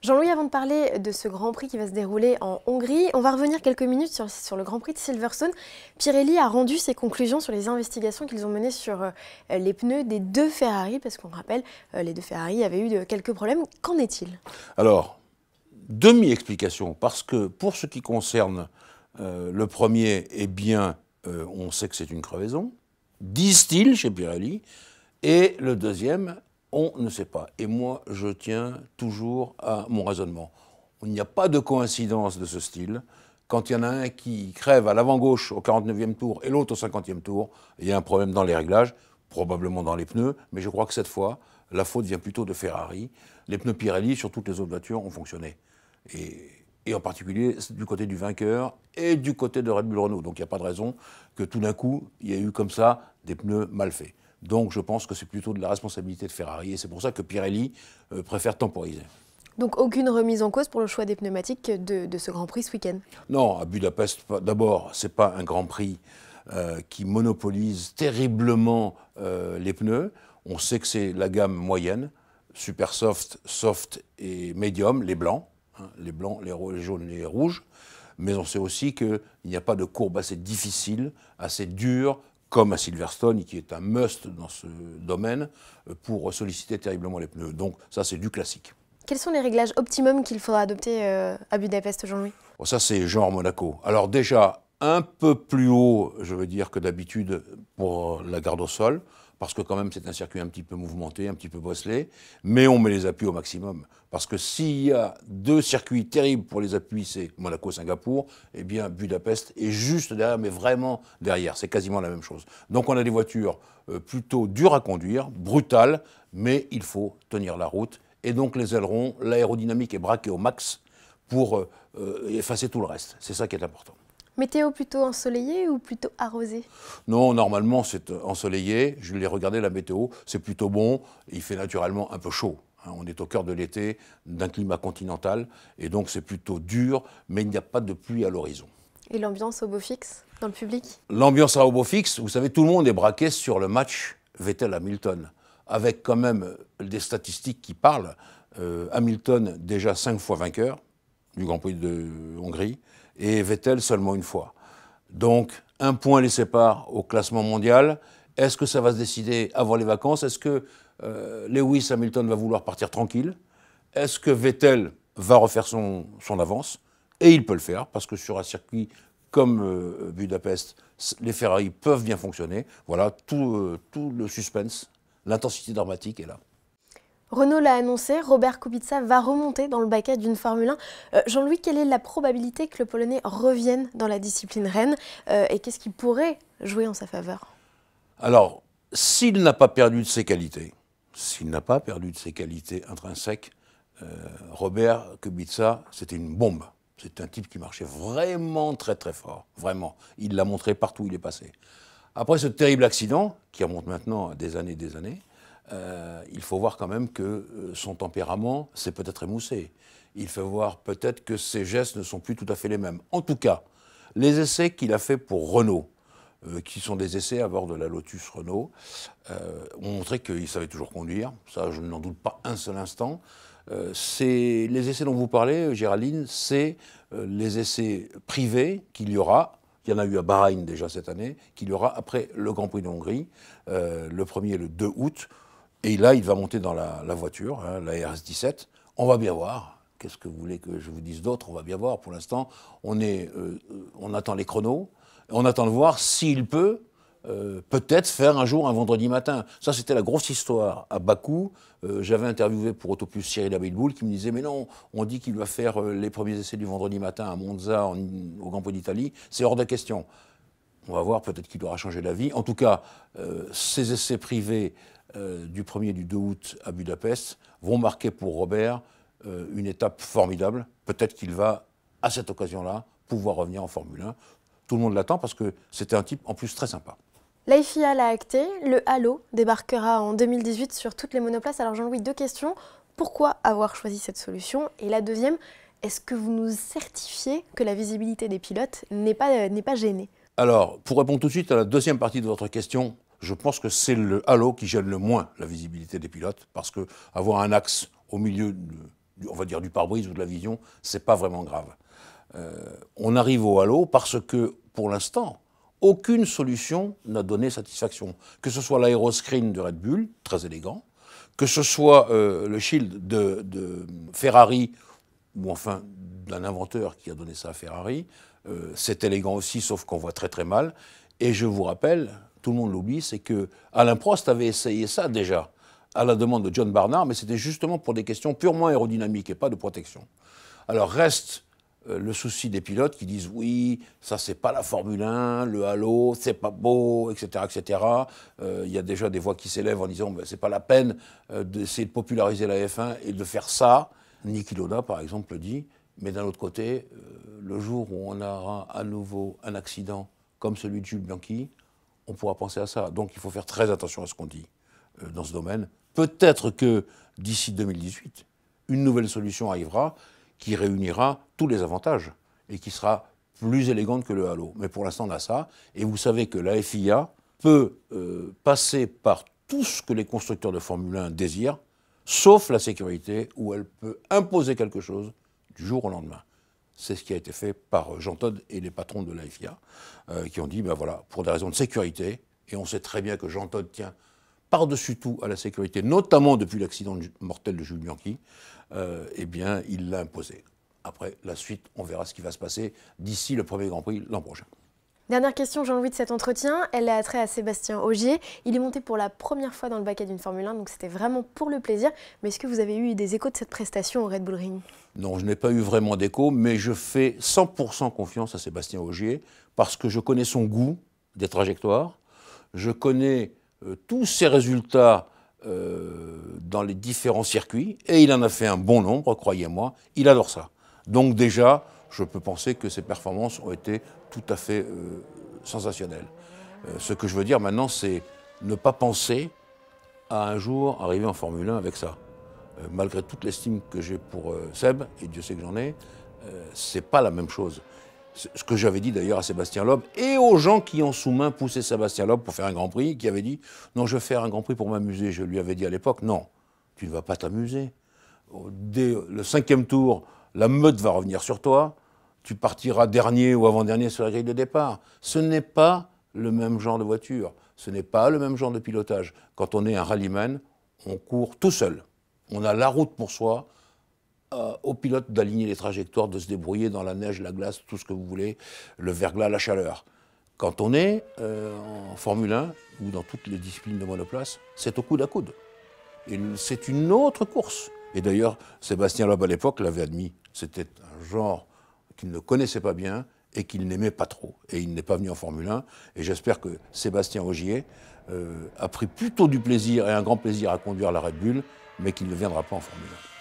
Jean-Louis, avant de parler de ce Grand Prix qui va se dérouler en Hongrie, on va revenir quelques minutes sur le Grand Prix de Silverstone. Pirelli a rendu ses conclusions sur les investigations qu'ils ont menées sur les pneus des deux Ferrari, parce qu'on rappelle, les deux Ferrari avaient eu quelques problèmes. Qu'en est-il? Alors, demi-explication, parce que pour ce qui concerne le premier, eh bien, on sait que c'est une crevaison, disent-ils chez Pirelli, et le deuxième, on ne sait pas. Et moi, je tiens toujours à mon raisonnement. Il n'y a pas de coïncidence de ce style. Quand il y en a un qui crève à l'avant-gauche au 49e tour et l'autre au 50e tour, il y a un problème dans les réglages, probablement dans les pneus, mais je crois que cette fois, la faute vient plutôt de Ferrari. Les pneus Pirelli, sur toutes les autres voitures, ont fonctionné. Et en particulier du côté du vainqueur et du côté de Red Bull Renault. Donc il n'y a pas de raison que tout d'un coup, il y ait eu comme ça des pneus mal faits. Donc je pense que c'est plutôt de la responsabilité de Ferrari et c'est pour ça que Pirelli préfère temporiser. Donc aucune remise en cause pour le choix des pneumatiques de ce Grand Prix ce week-end? Non, à Budapest, d'abord, ce n'est pas un Grand Prix qui monopolise terriblement les pneus. On sait que c'est la gamme moyenne, super soft, soft et medium, les blancs. Les blancs, les jaunes et les rouges. Mais on sait aussi qu'il n'y a pas de courbe assez difficile, assez dure, comme à Silverstone, qui est un must dans ce domaine, pour solliciter terriblement les pneus. Donc ça, c'est du classique. Quels sont les réglages optimums qu'il faudra adopter à Budapest, Jean-Louis? Bon, ça, c'est genre Monaco. Alors déjà, un peu plus haut, je veux dire, que d'habitude pour la garde au sol, parce que quand même c'est un circuit un petit peu mouvementé, un petit peu bosselé, mais on met les appuis au maximum. Parce que s'il y a deux circuits terribles pour les appuis, c'est Monaco-Singapour, eh bien Budapest est juste derrière, mais vraiment derrière, c'est quasiment la même chose. Donc on a des voitures plutôt dures à conduire, brutales, mais il faut tenir la route. Et donc les ailerons, l'aérodynamique est braquée au max pour effacer tout le reste. C'est ça qui est important. Météo plutôt ensoleillée ou plutôt arrosée? Non, normalement c'est ensoleillé. Je l'ai regardé la météo, c'est plutôt bon. Il fait naturellement un peu chaud. On est au cœur de l'été, d'un climat continental, et donc c'est plutôt dur, mais il n'y a pas de pluie à l'horizon. Et l'ambiance au beau fixe dans le public? L'ambiance à beau fixe, vous savez, tout le monde est braqué sur le match Vettel-Hamilton, avec quand même des statistiques qui parlent. Hamilton déjà 5 fois vainqueur du Grand Prix de Hongrie, et Vettel seulement une fois. Donc, un point les sépare au classement mondial. Est-ce que ça va se décider avant les vacances? Est-ce que Lewis Hamilton va vouloir partir tranquille? Est-ce que Vettel va refaire son avance? Et il peut le faire, parce que sur un circuit comme Budapest, les Ferrari peuvent bien fonctionner. Voilà, tout le suspense, l'intensité dramatique est là. Renault l'a annoncé, Robert Kubica va remonter dans le baquet d'une Formule 1. Jean-Louis, quelle est la probabilité que le Polonais revienne dans la discipline reine et qu'est-ce qui pourrait jouer en sa faveur? Alors, s'il n'a pas perdu de ses qualités, intrinsèques, Robert Kubica, c'était une bombe. C'est un type qui marchait vraiment très très fort, vraiment. Il l'a montré partout où il est passé. Après ce terrible accident, qui remonte maintenant à des années, il faut voir quand même que son tempérament s'est peut-être émoussé. Il faut voir peut-être que ses gestes ne sont plus tout à fait les mêmes. En tout cas, les essais qu'il a fait pour Renault, qui sont des essais à bord de la Lotus Renault, ont montré qu'il savait toujours conduire. Ça, je n'en doute pas un seul instant. Les essais dont vous parlez, Géraldine, c'est les essais privés qu'il y aura. Il y en a eu à Bahreïn déjà cette année, qu'il y aura après le Grand Prix de Hongrie, le 1er et le 2 août. Et là, il va monter dans la voiture, la RS17. On va bien voir. Qu'est-ce que vous voulez que je vous dise d'autre? On va bien voir. Pour l'instant, on attend les chronos. On attend de voir s'il peut peut-être faire un jour un vendredi matin. Ça, c'était la grosse histoire. À Bakou, j'avais interviewé pour Autoplus Cyril Abitboul qui me disait « Mais non, on dit qu'il va faire les premiers essais du vendredi matin à Monza, au Grand Prix d'Italie. C'est hors de question. » On va voir, peut-être qu'il aura changé d'avis. En tout cas, ces essais privés du 1er et du 2 août à Budapest vont marquer pour Robert une étape formidable. Peut-être qu'il va, à cette occasion-là, pouvoir revenir en Formule 1. Tout le monde l'attend parce que c'était un type en plus très sympa. La FIA l'a acté, le Halo débarquera en 2018 sur toutes les monoplaces. Alors Jean-Louis, deux questions. Pourquoi avoir choisi cette solution? Et la deuxième, est-ce que vous nous certifiez que la visibilité des pilotes n'est pas gênée? Alors, pour répondre tout de suite à la deuxième partie de votre question, je pense que c'est le Halo qui gêne le moins la visibilité des pilotes, parce qu'avoir un axe au milieu on va dire du pare-brise ou de la vision, c'est pas vraiment grave. On arrive au halo parce que, pour l'instant, aucune solution n'a donné satisfaction. Que ce soit l'aéroscreen de Red Bull, très élégant, que ce soit le shield de Ferrari, ou enfin d'un inventeur qui a donné ça à Ferrari, c'est élégant aussi, sauf qu'on voit très très mal. Et je vous rappelle, tout le monde l'oublie, c'est que Alain Prost avait essayé ça déjà, à la demande de John Barnard, mais c'était justement pour des questions purement aérodynamiques et pas de protection. Alors reste le souci des pilotes qui disent oui, ça c'est pas la Formule 1, le halo, c'est pas beau, etc., etc. Il y a déjà des voix qui s'élèvent en disant ben, c'est pas la peine d'essayer de populariser la F1 et de faire ça. Niki Lauda, par exemple, le dit. Mais d'un autre côté, le jour où on aura à nouveau un accident comme celui de Jules Bianchi, on pourra penser à ça. Donc il faut faire très attention à ce qu'on dit dans ce domaine. Peut-être que d'ici 2018, une nouvelle solution arrivera qui réunira tous les avantages et qui sera plus élégante que le halo. Mais pour l'instant, on a ça. Et vous savez que la FIA peut passer par tout ce que les constructeurs de Formule 1 désirent, sauf la sécurité, où elle peut imposer quelque chose du jour au lendemain. C'est ce qui a été fait par Jean Todt et les patrons de la FIA, qui ont dit, ben voilà, pour des raisons de sécurité, et on sait très bien que Jean Todt tient par-dessus tout à la sécurité, notamment depuis l'accident mortel de Jules Bianchi, eh bien, il l'a imposé. Après, la suite, on verra ce qui va se passer d'ici le premier Grand Prix l'an prochain. Dernière question, Jean-Louis, de cet entretien. Elle a trait à Sébastien Ogier. Il est monté pour la première fois dans le baquet d'une Formule 1, donc c'était vraiment pour le plaisir. Mais est-ce que vous avez eu des échos de cette prestation au Red Bull Ring? Non, je n'ai pas eu vraiment d'écho, mais je fais 100% confiance à Sébastien Ogier, parce que je connais son goût des trajectoires, je connais tous ses résultats dans les différents circuits, et il en a fait un bon nombre, croyez-moi, il adore ça. Donc déjà, je peux penser que ses performances ont été tout à fait sensationnelles. Ce que je veux dire maintenant, c'est ne pas penser à un jour arriver en Formule 1 avec ça. Malgré toute l'estime que j'ai pour Seb, et Dieu sait que j'en ai, c'est pas la même chose. Ce que j'avais dit d'ailleurs à Sébastien Loeb et aux gens qui ont sous main poussé Sébastien Loeb pour faire un Grand Prix, qui avaient dit « Non, je vais faire un Grand Prix pour m'amuser ». Je lui avais dit à l'époque « Non, tu ne vas pas t'amuser. Dès le 5e tour, la meute va revenir sur toi, tu partiras dernier ou avant-dernier sur la grille de départ. Ce n'est pas le même genre de voiture, ce n'est pas le même genre de pilotage. Quand on est un rallyman, on court tout seul. On a la route pour soi, au pilote d'aligner les trajectoires, de se débrouiller dans la neige, la glace, tout ce que vous voulez, le verglas, la chaleur. Quand on est en Formule 1 ou dans toutes les disciplines de monoplace, c'est au coude à coude. Et c'est une autre course. Et d'ailleurs, Sébastien Loeb à l'époque l'avait admis. C'était un genre qu'il ne connaissait pas bien et qu'il n'aimait pas trop. Et il n'est pas venu en Formule 1. Et j'espère que Sébastien Ogier a pris plutôt du plaisir et un grand plaisir à conduire la Red Bull, mais qu'il ne viendra pas en Formule 1.